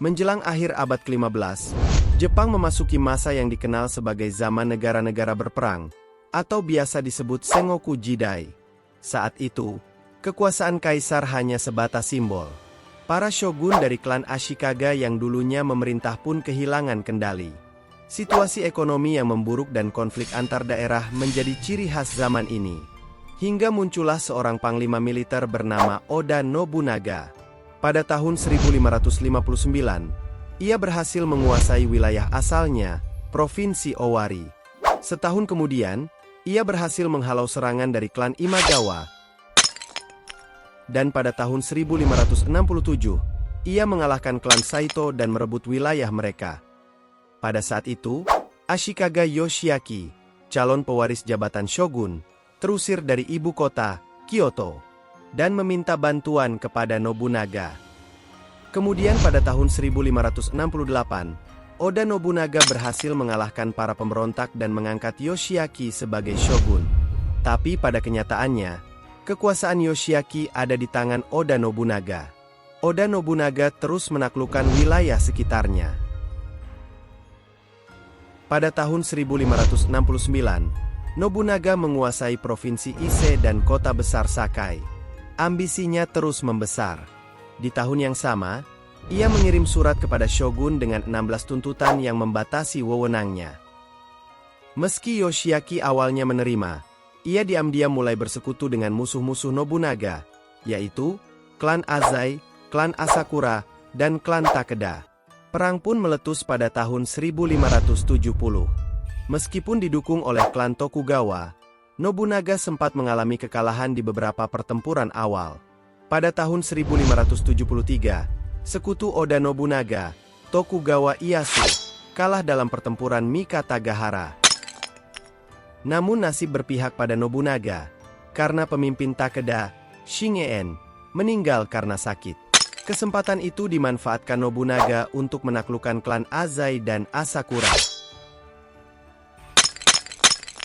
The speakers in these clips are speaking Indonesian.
Menjelang akhir abad ke-15, Jepang memasuki masa yang dikenal sebagai zaman negara-negara berperang, atau biasa disebut Sengoku Jidai. Saat itu, kekuasaan kaisar hanya sebatas simbol. Para shogun dari klan Ashikaga yang dulunya memerintah pun kehilangan kendali. Situasi ekonomi yang memburuk dan konflik antar daerah menjadi ciri khas zaman ini. Hingga muncullah seorang panglima militer bernama Oda Nobunaga. Pada tahun 1559, ia berhasil menguasai wilayah asalnya, Provinsi Owari. Setahun kemudian, ia berhasil menghalau serangan dari klan Imagawa. Dan pada tahun 1567, ia mengalahkan klan Saito dan merebut wilayah mereka. Pada saat itu, Ashikaga Yoshiaki, calon pewaris jabatan shogun, terusir dari ibu kota, Kyoto, dan meminta bantuan kepada Nobunaga. Kemudian pada tahun 1568, Oda Nobunaga berhasil mengalahkan para pemberontak dan mengangkat Yoshiaki sebagai shogun. Tapi pada kenyataannya, kekuasaan Yoshiaki ada di tangan Oda Nobunaga. Oda Nobunaga terus menaklukkan wilayah sekitarnya. Pada tahun 1569, Nobunaga menguasai provinsi Ise dan kota besar Sakai. Ambisinya terus membesar. Di tahun yang sama, ia mengirim surat kepada shogun dengan 16 tuntutan yang membatasi wewenangnya. Meski Yoshiaki awalnya menerima, ia diam-diam mulai bersekutu dengan musuh-musuh Nobunaga, yaitu klan Azai, klan Asakura, dan klan Takeda. Perang pun meletus pada tahun 1570. Meskipun didukung oleh klan Tokugawa, Nobunaga sempat mengalami kekalahan di beberapa pertempuran awal. Pada tahun 1573, sekutu Oda Nobunaga, Tokugawa Ieyasu, kalah dalam pertempuran Mikatagahara. Namun nasib berpihak pada Nobunaga, karena pemimpin Takeda, Shingen, meninggal karena sakit. Kesempatan itu dimanfaatkan Nobunaga untuk menaklukkan klan Azai dan Asakura.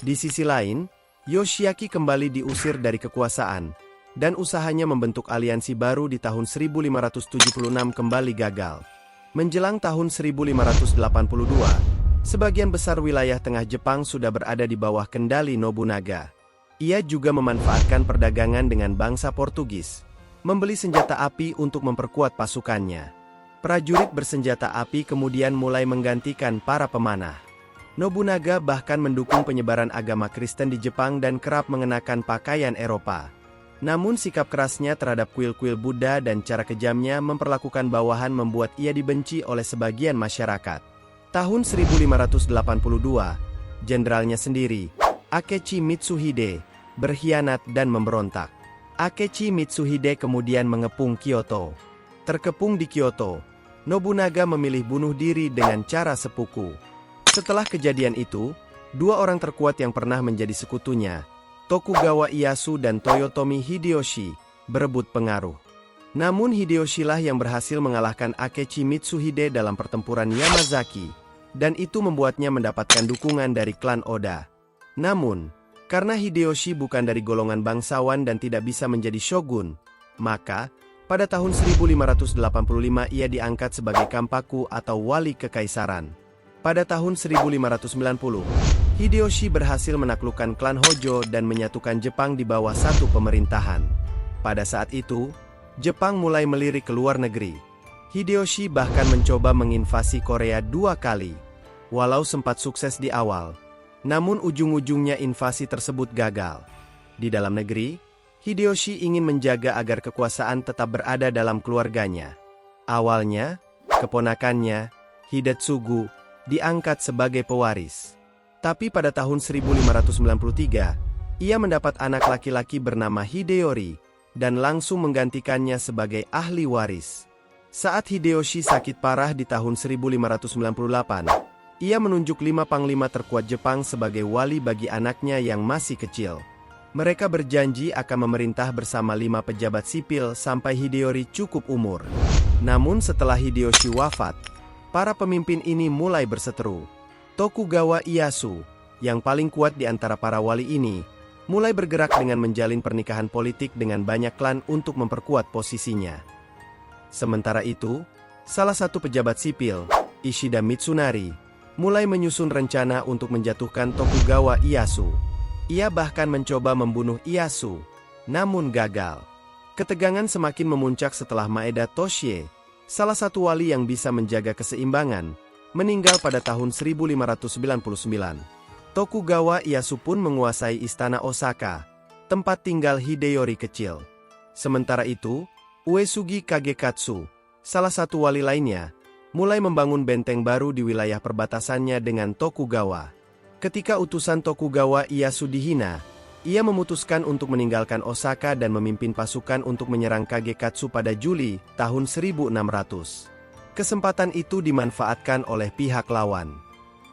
Di sisi lain, Yoshiaki kembali diusir dari kekuasaan, dan usahanya membentuk aliansi baru di tahun 1576 kembali gagal. Menjelang tahun 1582, sebagian besar wilayah tengah Jepang sudah berada di bawah kendali Nobunaga. Ia juga memanfaatkan perdagangan dengan bangsa Portugis, membeli senjata api untuk memperkuat pasukannya. Prajurit bersenjata api kemudian mulai menggantikan para pemanah. Nobunaga bahkan mendukung penyebaran agama Kristen di Jepang dan kerap mengenakan pakaian Eropa. Namun sikap kerasnya terhadap kuil-kuil Buddha dan cara kejamnya memperlakukan bawahan membuat ia dibenci oleh sebagian masyarakat. Tahun 1582, jenderalnya sendiri, Akechi Mitsuhide, berkhianat dan memberontak. Akechi Mitsuhide kemudian mengepung Kyoto. Terkepung di Kyoto, Nobunaga memilih bunuh diri dengan cara sepuku. Setelah kejadian itu, dua orang terkuat yang pernah menjadi sekutunya, Tokugawa Ieyasu dan Toyotomi Hideyoshi, berebut pengaruh. Namun Hideyoshilah yang berhasil mengalahkan Akechi Mitsuhide dalam pertempuran Yamazaki, dan itu membuatnya mendapatkan dukungan dari klan Oda. Namun, karena Hideyoshi bukan dari golongan bangsawan dan tidak bisa menjadi shogun, maka pada tahun 1585 ia diangkat sebagai Kampaku atau wali kekaisaran. Pada tahun 1590, Hideyoshi berhasil menaklukkan klan Hojo dan menyatukan Jepang di bawah satu pemerintahan. Pada saat itu, Jepang mulai melirik ke luar negeri. Hideyoshi bahkan mencoba menginvasi Korea 2 kali. Walau sempat sukses di awal, namun ujung-ujungnya invasi tersebut gagal. Di dalam negeri, Hideyoshi ingin menjaga agar kekuasaan tetap berada dalam keluarganya. Awalnya, keponakannya, Hidetsugu, diangkat sebagai pewaris. Tapi pada tahun 1593, ia mendapat anak laki-laki bernama Hideyori, dan langsung menggantikannya sebagai ahli waris. Saat Hideyoshi sakit parah di tahun 1598, ia menunjuk 5 panglima terkuat Jepang sebagai wali bagi anaknya yang masih kecil. Mereka berjanji akan memerintah bersama 5 pejabat sipil sampai Hideyori cukup umur. Namun setelah Hideyoshi wafat, para pemimpin ini mulai berseteru. Tokugawa Ieyasu, yang paling kuat di antara para wali ini, mulai bergerak dengan menjalin pernikahan politik dengan banyak klan untuk memperkuat posisinya. Sementara itu, Salah satu pejabat sipil, Ishida Mitsunari, mulai menyusun rencana untuk menjatuhkan Tokugawa Ieyasu. Ia bahkan mencoba membunuh Ieyasu, namun gagal. Ketegangan semakin memuncak setelah Maeda Toshie, salah satu wali yang bisa menjaga keseimbangan, meninggal pada tahun 1599. Tokugawa Ieyasu pun menguasai istana Osaka, tempat tinggal Hideyori kecil. Sementara itu, Uesugi Kagekatsu, salah satu wali lainnya, mulai membangun benteng baru di wilayah perbatasannya dengan Tokugawa. Ketika utusan Tokugawa Ieyasu dihina, ia memutuskan untuk meninggalkan Osaka dan memimpin pasukan untuk menyerang Kagekatsu pada Juli tahun 1600. Kesempatan itu dimanfaatkan oleh pihak lawan.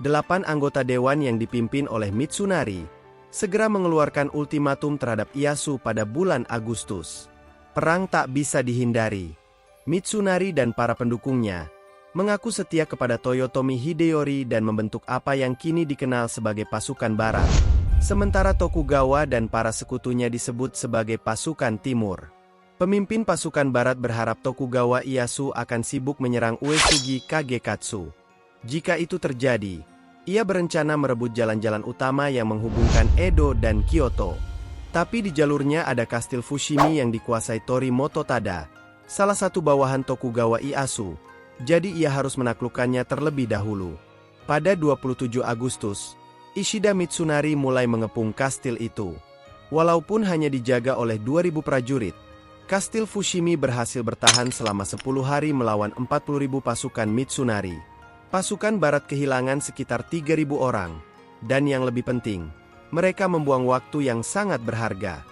8 anggota dewan yang dipimpin oleh Mitsunari segera mengeluarkan ultimatum terhadap Ieyasu pada bulan Agustus. Perang tak bisa dihindari. Mitsunari dan para pendukungnya mengaku setia kepada Toyotomi Hideyori dan membentuk apa yang kini dikenal sebagai pasukan barat. Sementara Tokugawa dan para sekutunya disebut sebagai pasukan timur. Pemimpin pasukan barat berharap Tokugawa Ieyasu akan sibuk menyerang Uesugi Kagekatsu. Jika itu terjadi, ia berencana merebut jalan-jalan utama yang menghubungkan Edo dan Kyoto. Tapi di jalurnya ada kastil Fushimi yang dikuasai Torimoto Tada, salah satu bawahan Tokugawa Ieyasu, jadi ia harus menaklukkannya terlebih dahulu. Pada 27 Agustus, Ishida Mitsunari mulai mengepung kastil itu. Walaupun hanya dijaga oleh 2.000 prajurit, kastil Fushimi berhasil bertahan selama 10 hari melawan 40.000 pasukan Mitsunari. Pasukan barat kehilangan sekitar 3.000 orang, dan yang lebih penting, mereka membuang waktu yang sangat berharga.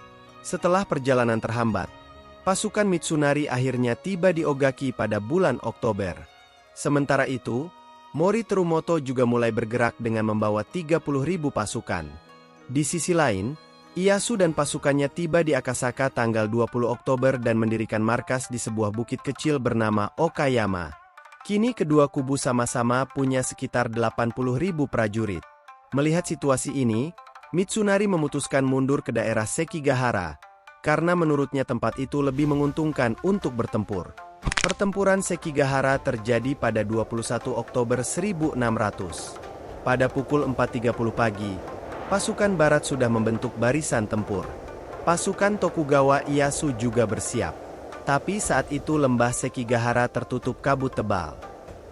Setelah perjalanan terhambat, pasukan Mitsunari akhirnya tiba di Ogaki pada bulan Oktober. Sementara itu, Mori Terumoto juga mulai bergerak dengan membawa 30.000 pasukan. Di sisi lain, Ieyasu dan pasukannya tiba di Akasaka tanggal 20 Oktober dan mendirikan markas di sebuah bukit kecil bernama Okayama. Kini kedua kubu sama-sama punya sekitar 80.000 prajurit. Melihat situasi ini, Mitsunari memutuskan mundur ke daerah Sekigahara, karena menurutnya tempat itu lebih menguntungkan untuk bertempur. Pertempuran Sekigahara terjadi pada 21 Oktober 1600. Pada pukul 4.30 pagi, pasukan barat sudah membentuk barisan tempur. Pasukan Tokugawa Ieyasu juga bersiap. Tapi saat itu lembah Sekigahara tertutup kabut tebal.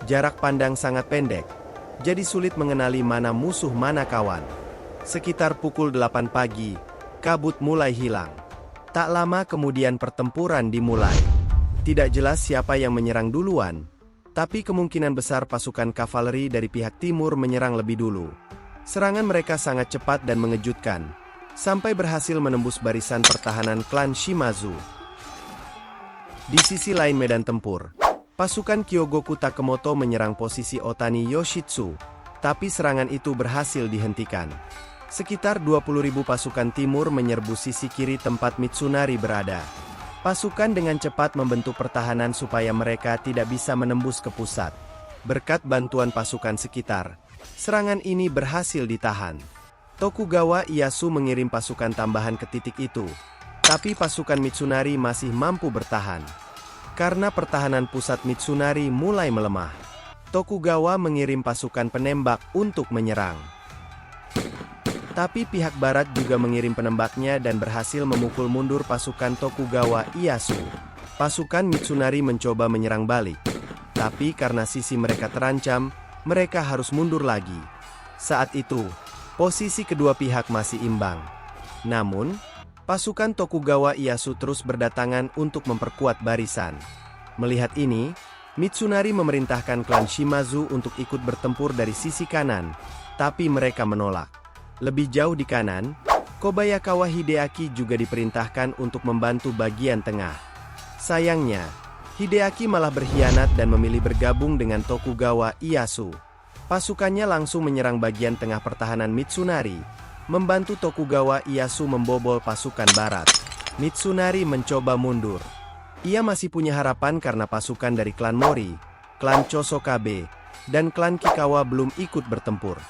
Jarak pandang sangat pendek, jadi sulit mengenali mana musuh mana kawan. Sekitar pukul 8 pagi, kabut mulai hilang. Tak lama kemudian pertempuran dimulai. Tidak jelas siapa yang menyerang duluan, tapi kemungkinan besar pasukan kavaleri dari pihak timur menyerang lebih dulu. Serangan mereka sangat cepat dan mengejutkan, sampai berhasil menembus barisan pertahanan klan Shimazu. Di sisi lain medan tempur, pasukan Kyogoku Takemoto menyerang posisi Otani Yoshitsu, tapi serangan itu berhasil dihentikan. Sekitar 20.000 pasukan timur menyerbu sisi kiri tempat Mitsunari berada. Pasukan dengan cepat membentuk pertahanan supaya mereka tidak bisa menembus ke pusat. Berkat bantuan pasukan sekitar, serangan ini berhasil ditahan. Tokugawa Ieyasu mengirim pasukan tambahan ke titik itu, tapi pasukan Mitsunari masih mampu bertahan. Karena pertahanan pusat Mitsunari mulai melemah, Tokugawa mengirim pasukan penembak untuk menyerang. Tapi pihak barat juga mengirim penembaknya dan berhasil memukul mundur pasukan Tokugawa Ieyasu. Pasukan Mitsunari mencoba menyerang balik, tapi karena sisi mereka terancam, mereka harus mundur lagi. Saat itu, posisi kedua pihak masih imbang. Namun, pasukan Tokugawa Ieyasu terus berdatangan untuk memperkuat barisan. Melihat ini, Mitsunari memerintahkan klan Shimazu untuk ikut bertempur dari sisi kanan, tapi mereka menolak. Lebih jauh di kanan, Kobayakawa Hideaki juga diperintahkan untuk membantu bagian tengah. Sayangnya, Hideaki malah berkhianat dan memilih bergabung dengan Tokugawa Ieyasu. Pasukannya langsung menyerang bagian tengah pertahanan Mitsunari, membantu Tokugawa Ieyasu membobol pasukan barat. Mitsunari mencoba mundur. Ia masih punya harapan karena pasukan dari klan Mori, klan Chosokabe, dan klan Kikawa belum ikut bertempur.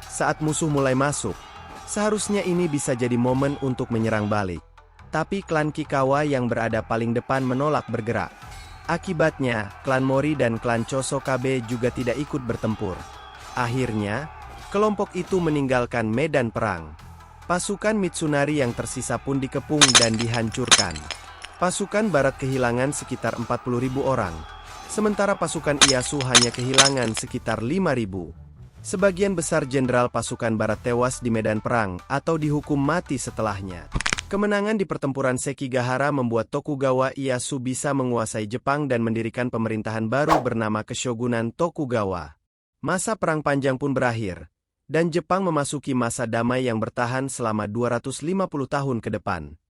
Saat musuh mulai masuk, seharusnya ini bisa jadi momen untuk menyerang balik. Tapi klan Kikawa yang berada paling depan menolak bergerak. Akibatnya, klan Mori dan klan Chosokabe juga tidak ikut bertempur. Akhirnya, kelompok itu meninggalkan medan perang. Pasukan Mitsunari yang tersisa pun dikepung dan dihancurkan. Pasukan Barat kehilangan sekitar 40.000 orang, sementara pasukan Ieyasu hanya kehilangan sekitar 5.000. Sebagian besar jenderal pasukan Barat tewas di medan perang atau dihukum mati setelahnya. Kemenangan di pertempuran Sekigahara membuat Tokugawa Ieyasu bisa menguasai Jepang dan mendirikan pemerintahan baru bernama Keshogunan Tokugawa. Masa perang panjang pun berakhir, dan Jepang memasuki masa damai yang bertahan selama 250 tahun ke depan.